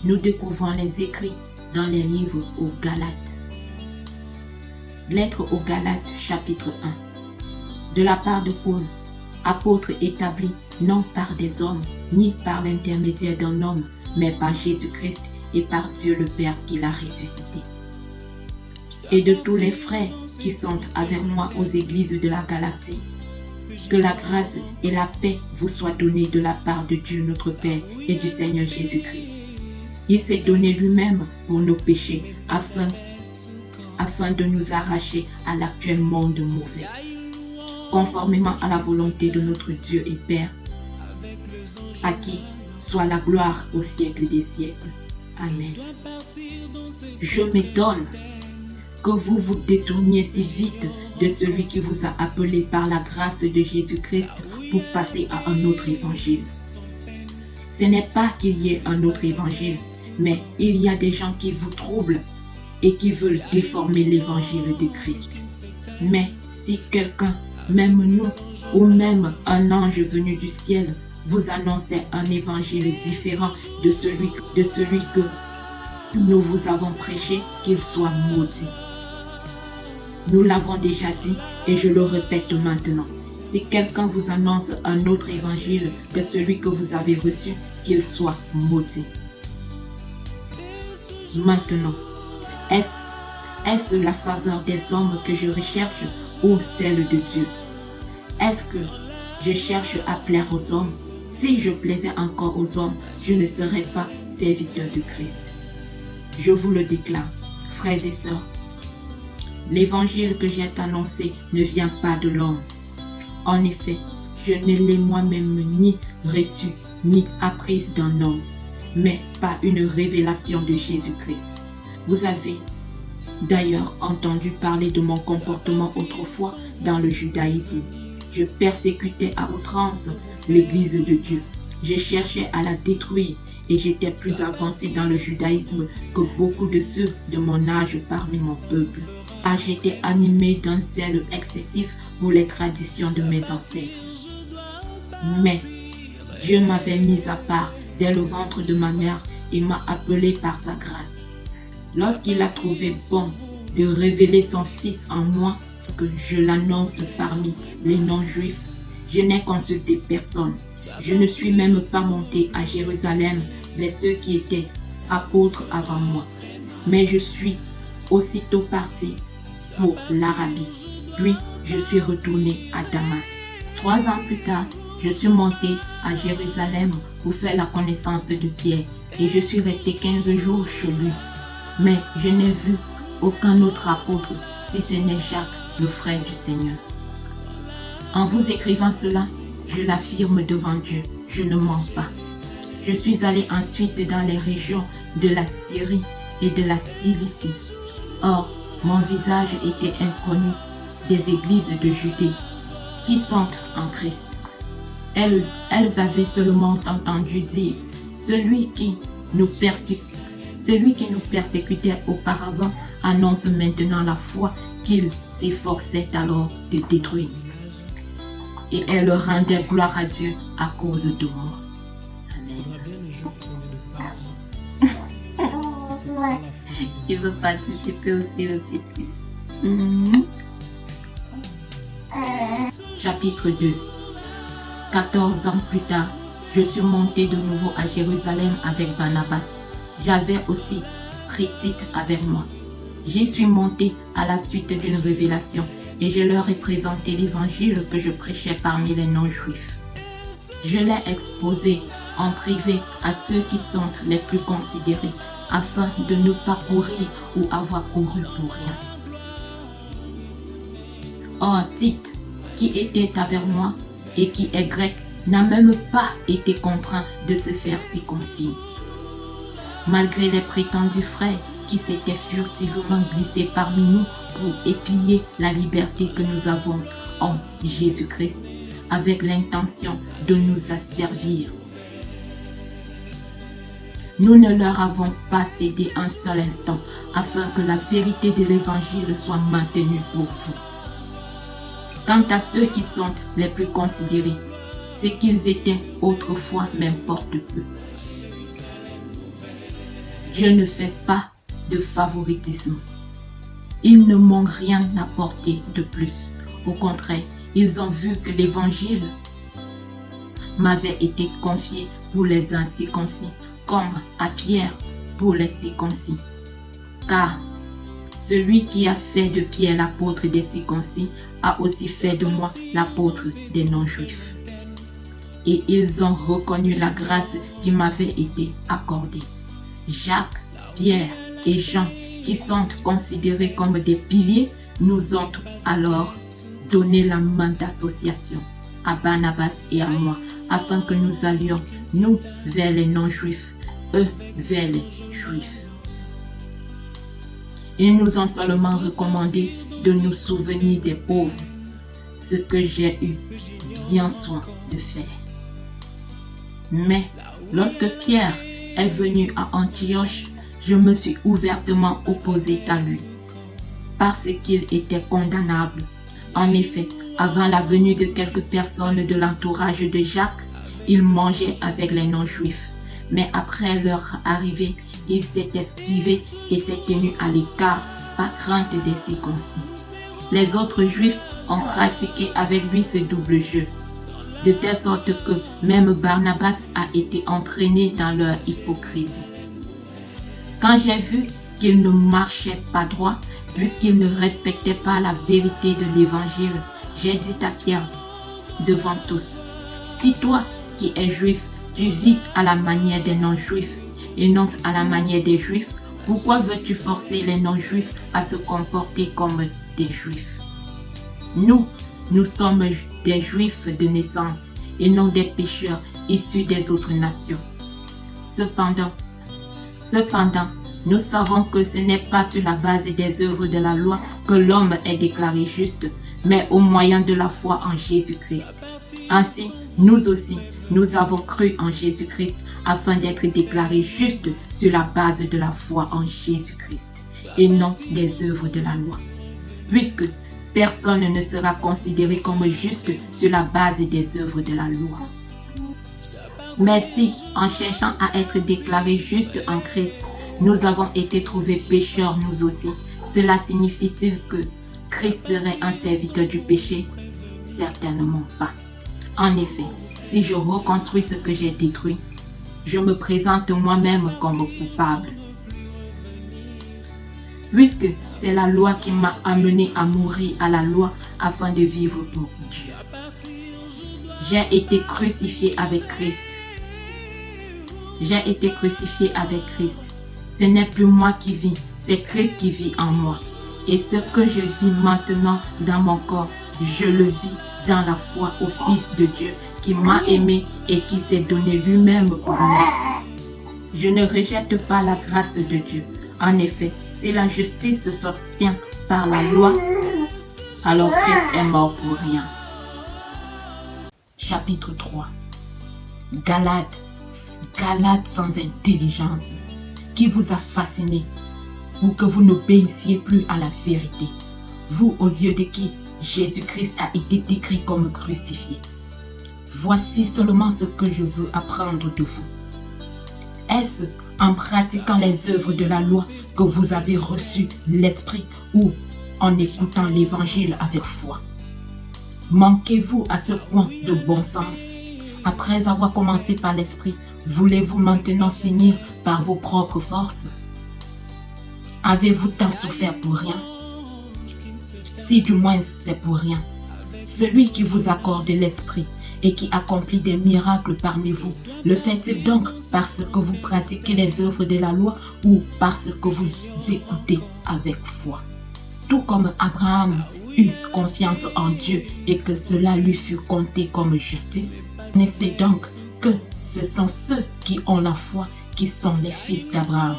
nous découvrons les écrits dans les livres aux Galates. Lettre aux Galates, chapitre 1. De la part de Paul, apôtre établi non par des hommes, ni par l'intermédiaire d'un homme, mais par Jésus-Christ et par Dieu le Père qui l'a ressuscité. Et de tous les frères qui sont avec moi aux églises de la Galatie, que la grâce et la paix vous soient données de la part de Dieu notre Père et du Seigneur Jésus-Christ. Il s'est donné lui-même pour nos péchés afin de nous arracher à l'actuel monde mauvais, conformément à la volonté de notre Dieu et Père, à qui soit la gloire au siècle des siècles. Amen. Je m'étonne que vous vous détourniez si vite de celui qui vous a appelé par la grâce de Jésus-Christ pour passer à un autre évangile. Ce n'est pas qu'il y ait un autre évangile, mais il y a des gens qui vous troublent et qui veulent déformer l'évangile de Christ. Mais si quelqu'un, même nous, ou même un ange venu du ciel, vous annonçait un évangile différent de celui que nous vous avons prêché, qu'il soit maudit. Nous l'avons déjà dit et je le répète maintenant. Si quelqu'un vous annonce un autre évangile que celui que vous avez reçu, qu'il soit maudit. Maintenant, est-ce la faveur des hommes que je recherche ou celle de Dieu? Est-ce que je cherche à plaire aux hommes? Si je plaisais encore aux hommes, je ne serais pas serviteur de Christ. Je vous le déclare, frères et sœurs, l'évangile que j'ai annoncé ne vient pas de l'homme. En effet, je ne l'ai moi-même ni reçu ni apprise d'un homme, mais par une révélation de Jésus-Christ. Vous avez d'ailleurs entendu parler de mon comportement autrefois dans le judaïsme. Je persécutais à outrance l'Église de Dieu. Je cherchais à la détruire et j'étais plus avancé dans le judaïsme que beaucoup de ceux de mon âge parmi mon peuple. Ah, j'étais animé d'un zèle excessif pour les traditions de mes ancêtres. Mais Dieu m'avait mis à part dès le ventre de ma mère et m'a appelé par sa grâce. Lorsqu'il a trouvé bon de révéler son Fils en moi, que je l'annonce parmi les non-juifs, je n'ai consulté personne. Je ne suis même pas monté à Jérusalem vers ceux qui étaient apôtres avant moi. Mais je suis aussitôt parti pour l'Arabie. Puis je suis retourné à Damas. 3 ans plus tard, je suis monté à Jérusalem pour faire la connaissance de Pierre et je suis resté 15 jours chez lui. Mais je n'ai vu aucun autre apôtre si ce n'est Jacques, le frère du Seigneur. En vous écrivant cela, je l'affirme devant Dieu, je ne mens pas. Je suis allé ensuite dans les régions de la Syrie et de la Cilicie. Or, mon visage était inconnu des églises de Judée qui sont en Christ. Elles avaient seulement entendu dire, celui qui nous persécutait auparavant annonce maintenant la foi qu'il s'efforçait alors de détruire. Et elles rendaient gloire à Dieu à cause de moi. Amen. Il veut participer aussi, le petit. Chapitre 2. 14 ans plus tard, je suis monté de nouveau à Jérusalem avec Barnabas. J'avais aussi pris Tite avec moi. J'y suis monté à la suite d'une révélation et je leur ai présenté l'évangile que je prêchais parmi les non-juifs. Je l'ai exposé en privé à ceux qui sont les plus considérés afin de ne pas courir ou avoir couru pour rien. Or, Tite, qui était avec moi et qui est grec, n'a même pas été contraint de se faire circoncire. Malgré les prétendus frères qui s'étaient furtivement glissés parmi nous pour épier la liberté que nous avons en Jésus-Christ, avec l'intention de nous asservir. Nous ne leur avons pas cédé un seul instant afin que la vérité de l'évangile soit maintenue pour vous. Quant à ceux qui sont les plus considérés, ce qu'ils étaient autrefois m'importe peu. Je ne fais pas de favoritisme. Ils ne m'ont rien apporté de plus. Au contraire, ils ont vu que l'évangile m'avait été confié pour les incirconcis, comme à Pierre pour les circoncis. Car celui qui a fait de Pierre l'apôtre des circoncis a aussi fait de moi l'apôtre des non-juifs. Et ils ont reconnu la grâce qui m'avait été accordée. Jacques, Pierre et Jean, qui sont considérés comme des piliers, nous ont alors donné la main d'association à Barnabas et à moi, afin que nous allions, nous, vers les non-juifs, eux, vers les juifs. Ils nous ont seulement recommandé de nous souvenir des pauvres, ce que j'ai eu bien soin de faire. Mais lorsque Pierre est venu à Antioche, je me suis ouvertement opposé à lui, parce qu'il était condamnable. En effet, avant la venue de quelques personnes de l'entourage de Jacques, il mangeait avec les non-juifs. Mais après leur arrivée, il s'est esquivé et s'est tenu à l'écart par crainte des circoncis. Les autres juifs ont pratiqué avec lui ce double jeu, de telle sorte que même Barnabas a été entraîné dans leur hypocrisie. Quand j'ai vu qu'il ne marchait pas droit, puisqu'il ne respectait pas la vérité de l'évangile, j'ai dit à Pierre, devant tous, si toi qui es juif, tu vis à la manière des non-juifs et non à la manière des juifs, pourquoi veux-tu forcer les non-juifs à se comporter comme des juifs? Nous sommes des juifs de naissance et non des pécheurs issus des autres nations. Cependant, nous savons que ce n'est pas sur la base des œuvres de la loi que l'homme est déclaré juste, mais au moyen de la foi en Jésus-Christ. Ainsi, nous aussi, nous avons cru en Jésus-Christ afin d'être déclarés justes sur la base de la foi en Jésus-Christ et non des œuvres de la loi. Puisque personne ne sera considéré comme juste sur la base des œuvres de la loi. Mais si, en cherchant à être déclarés justes en Christ, nous avons été trouvés pécheurs nous aussi, cela signifie-t-il que Christ serait un serviteur du péché? Certainement pas. En effet, si je reconstruis ce que j'ai détruit, je me présente moi-même comme coupable. Puisque c'est la loi qui m'a amené à mourir à la loi afin de vivre pour Dieu. J'ai été crucifié avec Christ. J'ai été crucifié avec Christ. Ce n'est plus moi qui vis, c'est Christ qui vit en moi. Et ce que je vis maintenant dans mon corps, je le vis dans la foi au Fils de Dieu qui m'a aimé et qui s'est donné lui-même pour moi. Je ne rejette pas la grâce de Dieu. En effet, si la justice s'obtient par la loi, alors Christ est mort pour rien. Chapitre 3. Galates sans intelligence, qui vous a fasciné pour que vous n'obéissiez plus à la vérité, vous aux yeux de qui Jésus-Christ a été décrit comme crucifié. Voici seulement ce que je veux apprendre de vous. Est-ce en pratiquant les œuvres de la loi que vous avez reçu l'Esprit ou en écoutant l'Évangile avec foi? Manquez-vous à ce point de bon sens? Après avoir commencé par l'Esprit, voulez-vous maintenant finir par vos propres forces? Avez-vous tant souffert pour rien? Si du moins c'est pour rien, celui qui vous accorde l'Esprit et qui accomplit des miracles parmi vous, le fait-il donc parce que vous pratiquez les œuvres de la loi ou parce que vous écoutez avec foi? Tout comme Abraham eut confiance en Dieu et que cela lui fut compté comme justice, connaissez donc que ce sont ceux qui ont la foi qui sont les fils d'Abraham.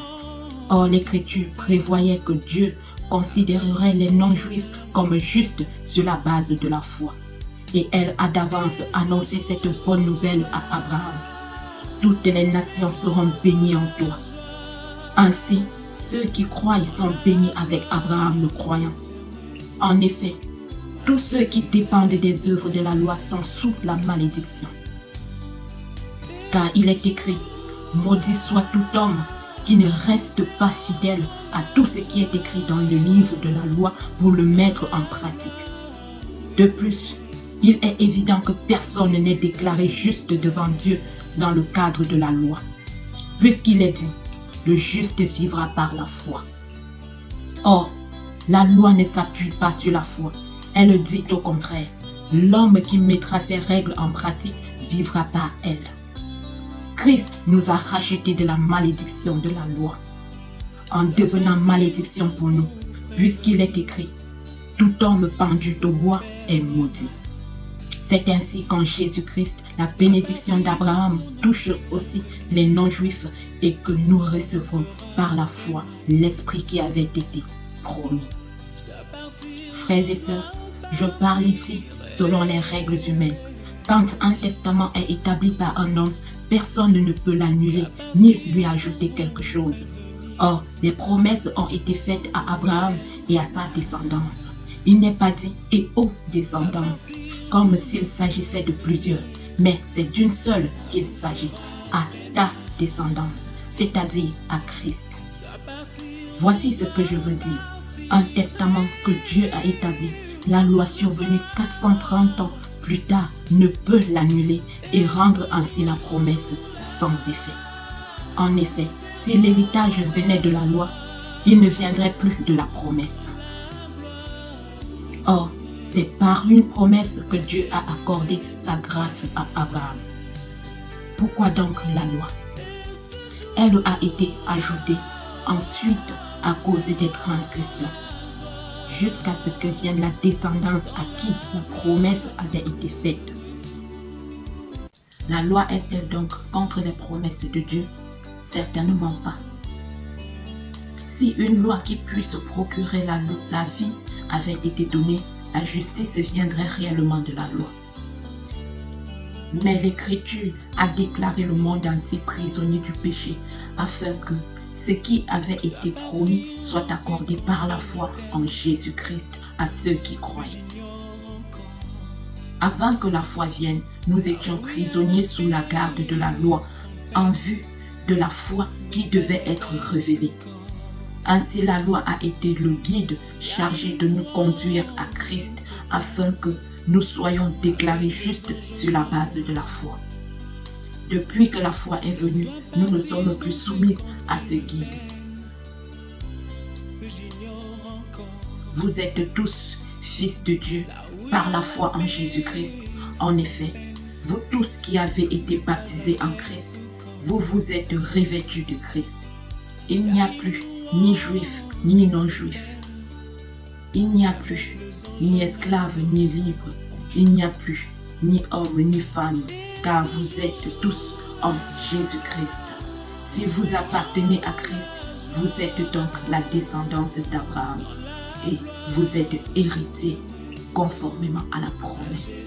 Or, l'Écriture prévoyait que Dieu considérerait les non-juifs comme justes sur la base de la foi. Et elle a d'avance annoncé cette bonne nouvelle à Abraham. Toutes les nations seront bénies en toi. Ainsi, ceux qui croient sont bénis avec Abraham le croyant. En effet, tous ceux qui dépendent des œuvres de la loi sont sous la malédiction. Car il est écrit, maudit soit tout homme qui ne reste pas fidèle à tout ce qui est écrit dans le livre de la loi pour le mettre en pratique. De plus, il est évident que personne n'est déclaré juste devant Dieu dans le cadre de la loi, puisqu'il est dit, le juste vivra par la foi. Or, la loi ne s'appuie pas sur la foi, elle dit au contraire, l'homme qui mettra ses règles en pratique vivra par elles. Christ nous a rachetés de la malédiction de la loi, en devenant malédiction pour nous, puisqu'il est écrit, tout homme pendu au bois est maudit. C'est ainsi qu'en Jésus-Christ, la bénédiction d'Abraham touche aussi les non-juifs et que nous recevons par la foi l'Esprit qui avait été promis. Frères et sœurs, je parle ici selon les règles humaines. Quand un testament est établi par un homme, personne ne peut l'annuler ni lui ajouter quelque chose. Or, les promesses ont été faites à Abraham et à sa descendance. Il n'est pas dit « et aux descendances », comme s'il s'agissait de plusieurs, mais c'est d'une seule qu'il s'agit, à ta descendance, c'est-à-dire à Christ. Voici ce que je veux dire. Un testament que Dieu a établi, la loi survenue 430 ans plus tard ne peut l'annuler et rendre ainsi la promesse sans effet. En effet, si l'héritage venait de la loi, il ne viendrait plus de la promesse. Or, c'est par une promesse que Dieu a accordé sa grâce à Abraham. Pourquoi donc la loi? Elle a été ajoutée ensuite à cause des transgressions, jusqu'à ce que vienne la descendance à qui la promesse avait été faite. La loi est-elle donc contre les promesses de Dieu? Certainement pas. Si une loi qui puisse procurer la vie avait été donnée, la justice viendrait réellement de la loi. Mais l'Écriture a déclaré le monde entier prisonnier du péché afin que ce qui avait été promis soit accordé par la foi en Jésus-Christ à ceux qui croient. Avant que la foi vienne, nous étions prisonniers sous la garde de la loi en vue de la foi qui devait être révélée. Ainsi, la loi a été le guide chargé de nous conduire à Christ afin que nous soyons déclarés justes sur la base de la foi. Depuis que la foi est venue, nous ne sommes plus soumis à ce guide. Vous êtes tous fils de Dieu par la foi en Jésus-Christ. En effet, vous tous qui avez été baptisés en Christ, vous vous êtes revêtus de Christ. Il n'y a plus ni juif ni non-juif. Il n'y a plus ni esclave ni libre. Il n'y a plus ni homme ni femme, car vous êtes tous en Jésus-Christ. Si vous appartenez à Christ, vous êtes donc la descendance d'Abraham et vous êtes héritiers conformément à la promesse.